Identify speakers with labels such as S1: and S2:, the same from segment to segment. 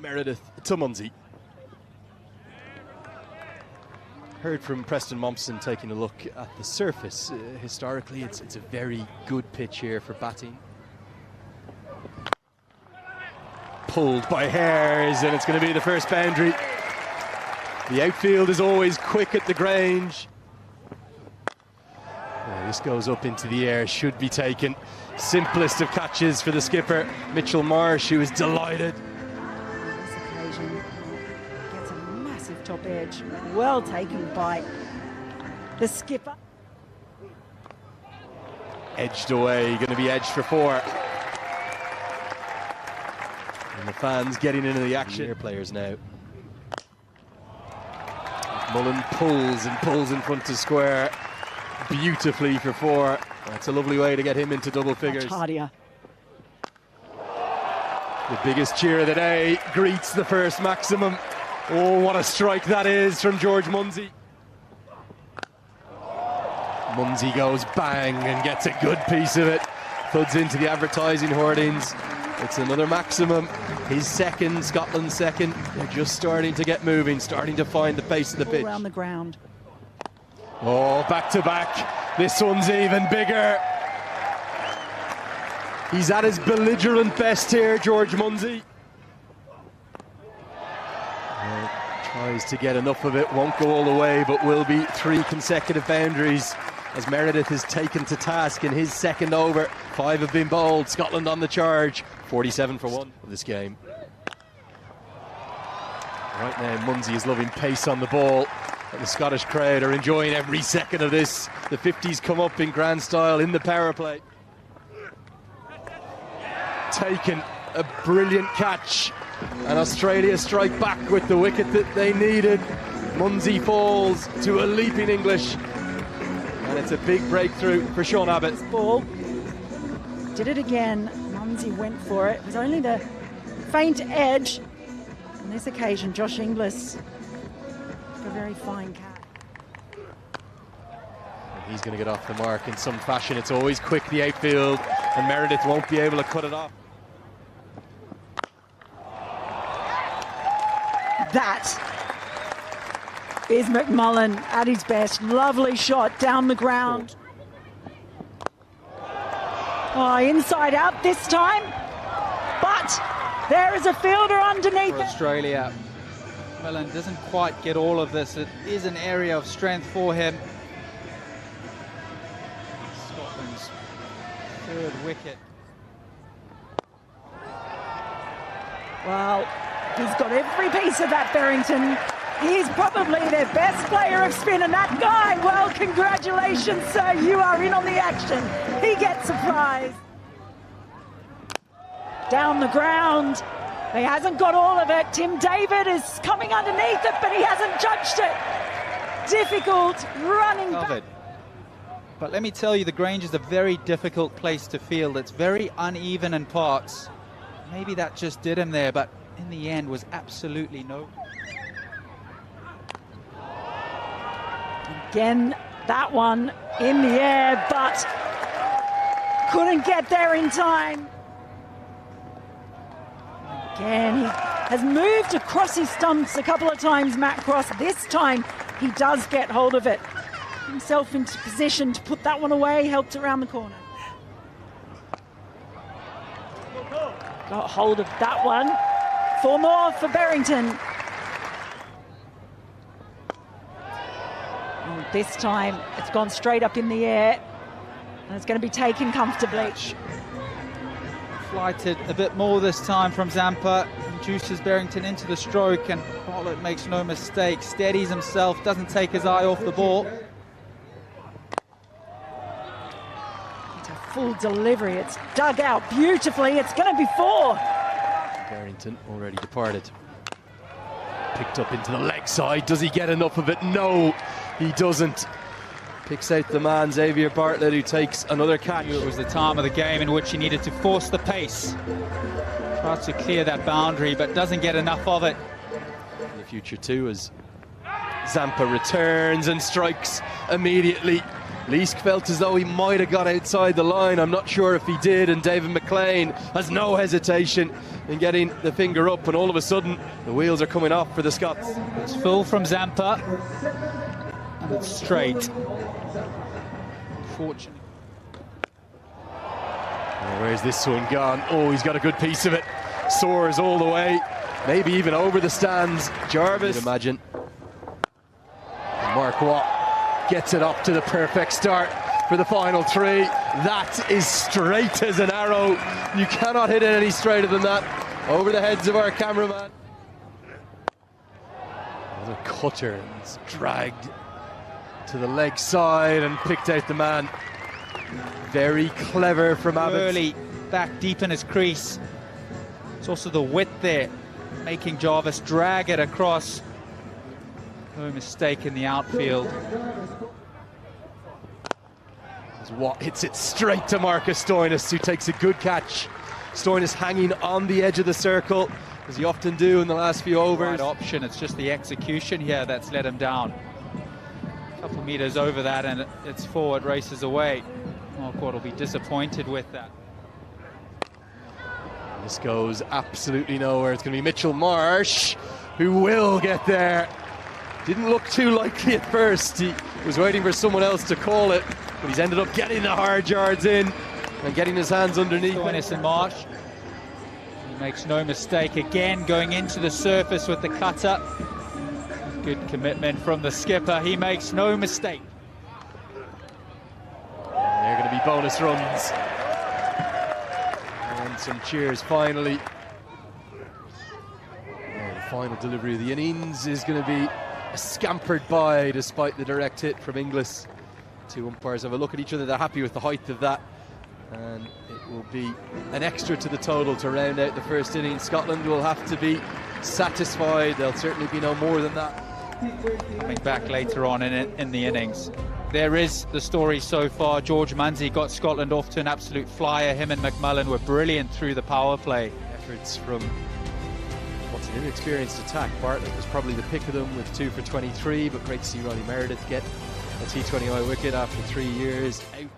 S1: Meredith to Munzi. Heard from Preston Mompson taking a look at the surface. Historically, it's a very good pitch here for batting. Pulled by hairs, and it's going to be the first boundary. The outfield is always quick at the Grange. This goes up into the air, should be taken. Simplest of catches for the skipper, Mitchell Marsh, who is delighted.
S2: This occasion gets a massive top edge, well taken by the skipper.
S1: Edged away, going to be edged for 4. And the fans getting into the action. Players now. Mullen pulls and pulls in front of square. Beautifully for 4. That's a lovely way to get him into double figures.
S2: Hardier.
S1: The biggest cheer of the day greets the first maximum. Oh, what a strike that is from George Munzi. Munzi goes bang and gets a good piece of it. Thuds into the advertising hoardings. It's another maximum. His second, Scotland's second. They're just starting to get moving, starting to find the pace of the pitch.
S2: Around the ground.
S1: Oh, back to back. This one's even bigger. He's at his belligerent best here, George Munzi. Tries to get enough of it, won't go all the way, but will be 3 consecutive boundaries as Meredith is taken to task in his second over. 5 have been bowled. Scotland on the charge. 47 for 1 of this game. Right now, Munzi is loving pace on the ball. And the Scottish crowd are enjoying every second of this. The 50s come up in grand style in the power play. Taken, a brilliant catch. And Australia strike back with the wicket that they needed. Munzi falls to a leaping English. And it's a big breakthrough for Sean Abbott.
S2: Ball. Did it again. Munzi went for it. It was only the faint edge. On this occasion, Josh Inglis. A very fine cat.
S1: And he's going to get off the mark in some fashion. It's always quick, the outfield, and Meredith won't be able to cut it off.
S2: That is McMullen at his best. Lovely shot down the ground. Oh, inside out this time. But there is a fielder underneath
S3: for Australia. Millen doesn't quite get all of this. It is an area of strength for him. Scotland's 3rd wicket.
S2: Well, he's got every piece of that, Berrington. He's probably their best player of spin, and that guy, well, congratulations, sir. You are in on the action. He gets a prize. Down the ground. He hasn't got all of it. Tim David is coming underneath it, but he hasn't judged it. Difficult running back.
S3: But let me tell you, the Grange is a very difficult place to field. It's very uneven in parts. Maybe that just did him there, but in the end was absolutely no.
S2: Again, that one in the air, but couldn't get there in time. Again, he has moved across his stumps a couple of times, Matt Cross. This time, he does get hold of it. Himself into position to put that one away, helped around the corner. Got hold of that one. 4 more for Berrington. And this time, it's gone straight up in the air. And it's going to be taken comfortably.
S3: Flighted a bit more this time from Zampa. Induces Berrington into the stroke, and Pollard makes no mistake. Steadies himself, doesn't take his eye off the ball.
S2: It's a full delivery. It's dug out beautifully. It's going to be 4.
S1: Berrington already departed. Picked up into the leg side. Does he get enough of it? No, he doesn't. Picks out the man, Xavier Bartlett, who takes another catch.
S3: It was the time of the game in which he needed to force the pace. Tries to clear that boundary, but doesn't get enough of it.
S1: In the future too, as Zampa returns and strikes immediately. Leask felt as though he might have got outside the line. I'm not sure if he did, and David McLean has no hesitation in getting the finger up, and all of a sudden the wheels are coming off for the Scots.
S3: It's full from Zampa, and it's straight. Fortunately.
S1: Oh, where's this one gone? Oh, he's got a good piece of it. Soars all the way, maybe even over the stands. Jarvis, imagine. And Mark Watt gets it up to the perfect start for the final three. That is straight as an arrow. You cannot hit it any straighter than that. Over the heads of our cameraman. Another cutter, and it's dragged to the leg side and picked out the man. Very clever from Abbott.
S3: Early back deep in his crease. It's also the width there, making Jarvis drag it across. No mistake in the outfield.
S1: Watt hits it straight to Marcus Stoinis, who takes a good catch. Stoinis hanging on the edge of the circle, as you often do in the last few overs.
S3: Right option, it's just the execution here that's let him down. A couple meters over that and it's forward, races away. Marquardt will be disappointed with that.
S1: This goes absolutely nowhere. It's going to be Mitchell Marsh who will get there. Didn't look too likely at first. He was waiting for someone else to call it, but he's ended up getting the hard yards in and getting his hands underneath.
S3: Stoinis and Marsh. He makes no mistake again, going into the surface with the cutter. Good commitment from the skipper. He makes no mistake.
S1: And they're going to be bonus runs. And some cheers finally. And the final delivery of the innings is going to be scampered by, despite the direct hit from Inglis. Two umpires have a look at each other. They're happy with the height of that, and it will be an extra to the total to round out the first inning. Scotland will have to be satisfied. There'll certainly be no more than that.
S3: Coming back later on in the innings. There is the story so far. George Munsey got Scotland off to an absolute flyer. Him and McMullen were brilliant through the power play.
S1: Efforts from what's an inexperienced attack. Bartlett was probably the pick of them with 2 for 23, but great to see Ronnie Meredith get a T20I wicket after 3 years out.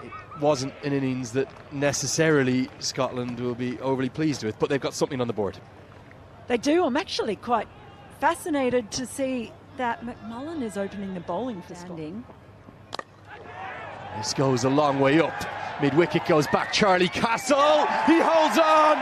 S1: It wasn't an innings that necessarily Scotland will be overly pleased with, but they've got something on the board.
S2: They do. I'm actually quite fascinated to see that McMullen is opening the bowling for Scotland.
S1: This goes a long way up. Mid-wicket goes back. Charlie Castle, he holds on!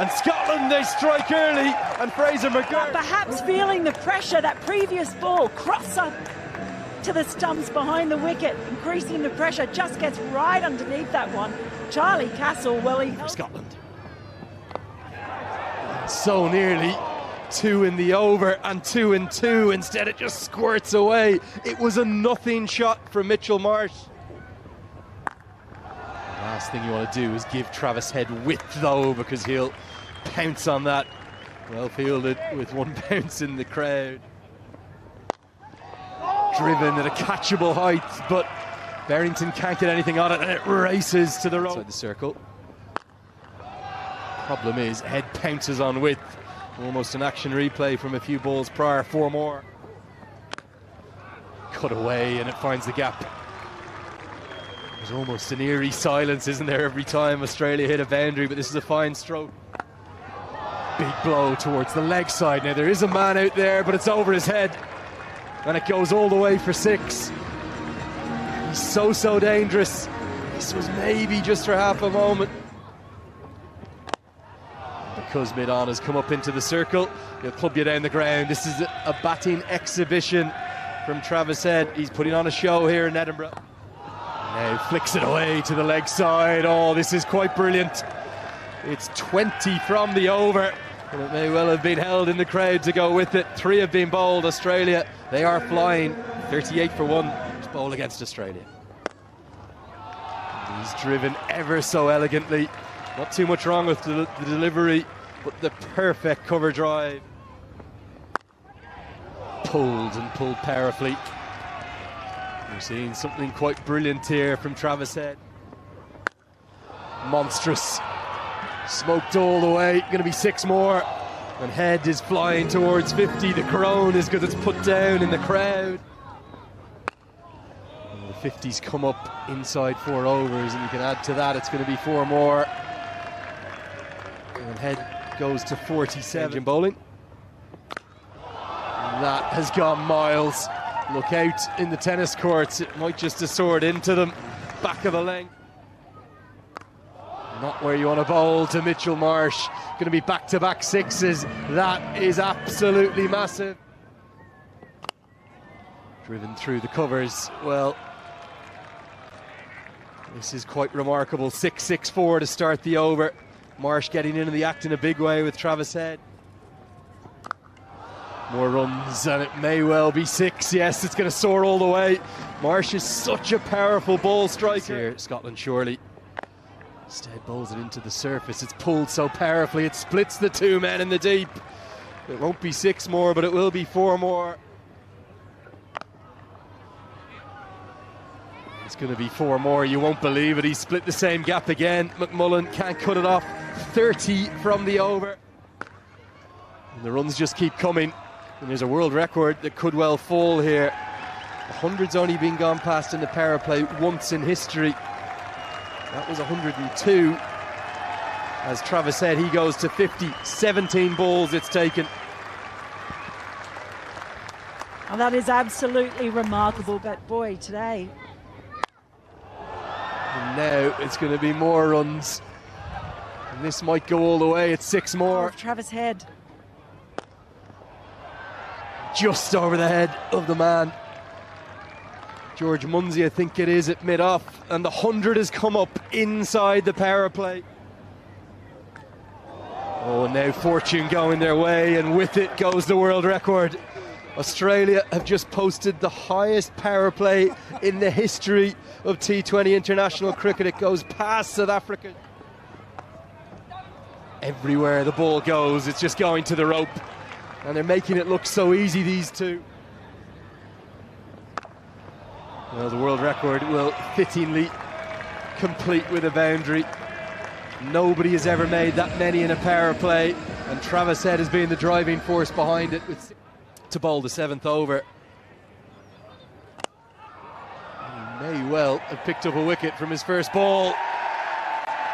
S1: And Scotland, they strike early, and Fraser McGurk.
S2: Perhaps feeling the pressure, that previous ball, cross up to the stumps behind the wicket, increasing the pressure, just gets right underneath that one. Charlie Castle, well, he...
S1: For Scotland. So nearly 2 in the over and 2 in 2. Instead, it just squirts away. It was a nothing shot from Mitchell Marsh. Last thing you want to do is give Travis Head width, though, because he'll pounce on that. Well fielded with one bounce in the crowd. Driven at a catchable height, but Barrington can't get anything on it, and it races to the road. Outside the circle. Problem is, Head pounces on width. Almost an action replay from a few balls prior. 4 more. Cut away, and it finds the gap. There's almost an eerie silence, isn't there, every time Australia hit a boundary, but this is a fine stroke. Big blow towards the leg side. Now, there is a man out there, but it's over his head. And it goes all the way for 6. He's so dangerous. This was maybe just for half a moment. Because mid-on has come up into the circle, he'll club you down the ground. This is a batting exhibition from Travis Head. He's putting on a show here in Edinburgh. Now flicks it away to the leg side. Oh, this is quite brilliant. It's 20 from the over, and it may well have been held in the crowd to go with it. 3 have been bowled. Australia, they are flying. 38 for 1 to bowl against Australia. He's driven ever so elegantly. Not too much wrong with the delivery, but the perfect cover drive. Pulled and pulled powerfully. We're seeing something quite brilliant here from Travis Head. Monstrous. Smoked all the way. Going to be 6 more. And Head is flying towards 50. The crone is because it's put down in the crowd. 50's come up inside 4 overs, and you can add to that, it's going to be 4 more. And head goes to 47 in bowling. And that has gone miles. Look out in the tennis courts, it might just have soared into them. Back of the length. Not where you want to bowl to Mitchell Marsh. Going to be back-to-back sixes. That is absolutely massive. Driven through the covers. Well, this is quite remarkable. 6-6-4 to start the over. Marsh getting into the act in a big way with Travis Head. More runs, and it may well be 6. Yes, it's going to soar all the way. Marsh is such a powerful ball striker. Here, Scotland surely. Instead bowls it into the surface. It's pulled so powerfully, it splits the 2 men in the deep. It won't be 6 more, but it will be 4 more. It's going to be 4 more, you won't believe it. He split the same gap again. McMullen can't cut it off. 30 from the over. And the runs just keep coming. And there's a world record that could well fall here. 100's only been gone past in the power play once in history. That was 102. As Travis said, he goes to 50. 17 balls it's taken.
S2: Oh, that is absolutely remarkable, but boy, today.
S1: And now it's going to be more runs. And this might go all the way. It's 6 more.
S2: Oh, Travis Head.
S1: Just over the head of the man. George Munsey, I think it is, at mid-off, and the 100 has come up inside the power play. Oh, and now fortune going their way, and with it goes the world record. Australia have just posted the highest power play in the history of T20 international cricket. It goes past South Africa. Everywhere the ball goes, it's just going to the rope, and they're making it look so easy, these two. Well, the world record will fittingly complete with a boundary. Nobody has ever made that many in a power play, and Travis Head has been the driving force behind it to bowl the 7th over. He may well have picked up a wicket from his first ball.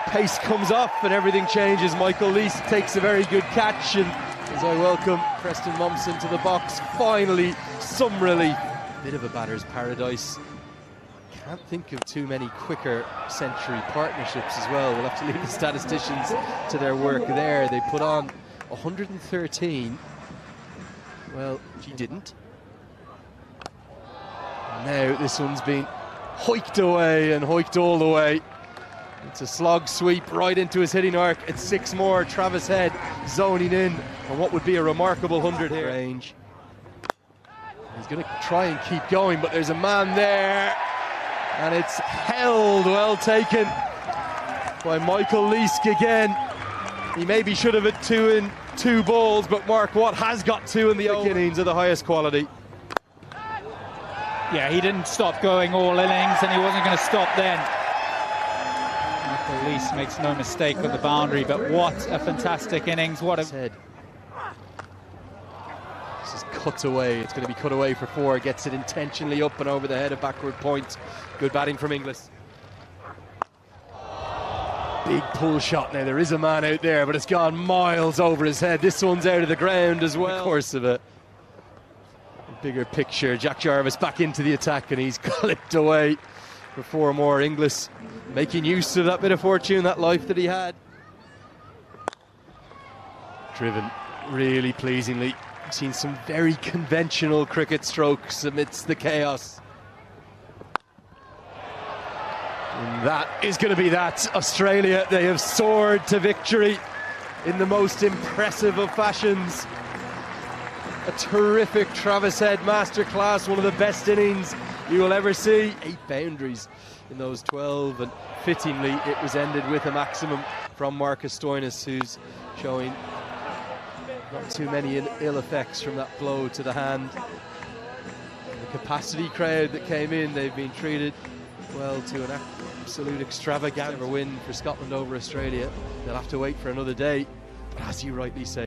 S1: Pace comes off and everything changes. Michael Lease takes a very good catch, and as I welcome Preston Momsen to the box, finally some relief. Bit of a batter's paradise. Can't think of too many quicker century partnerships as well. We'll have to leave the statisticians to their work there. They put on 113. Well, he didn't. Now this one's been hoiked away and hoiked all the way. It's a slog sweep right into his hitting arc. It's 6 more. Travis Head zoning in on what would be a remarkable 100 here. Range. He's going to try and keep going, but there's a man there, and it's held. Well taken by Michael Leask again. He maybe should have had 2 in 2 balls, but Mark Watt has got 2 in the innings of the highest quality.
S3: Yeah, he didn't stop going all innings, and he wasn't going to stop then. Michael Leask makes no mistake with the boundary, but what a fantastic innings. What a
S1: head. This is cut away. It's going to be cut away for 4. Gets it intentionally up and over the head of backward point. Good batting from Inglis. Big pull shot now. There is a man out there, but it's gone miles over his head. This one's out of the ground as well. Of course of it. Bigger picture. Jack Jarvis back into the attack, and he's clipped away for 4 more. Inglis making use of that bit of fortune, that life that he had. Driven really pleasingly. Seen some very conventional cricket strokes amidst the chaos. And that is going to be that. Australia, they have soared to victory in the most impressive of fashions. A terrific Travis Head masterclass, one of the best innings you will ever see. 8 boundaries in those 12, and fittingly it was ended with a maximum from Marcus Stoinis, who's showing not too many ill effects from that blow to the hand. And the capacity crowd that came in, they've been treated well to an absolute extravaganza win for Scotland over Australia. They'll have to wait for another day, but as you rightly say,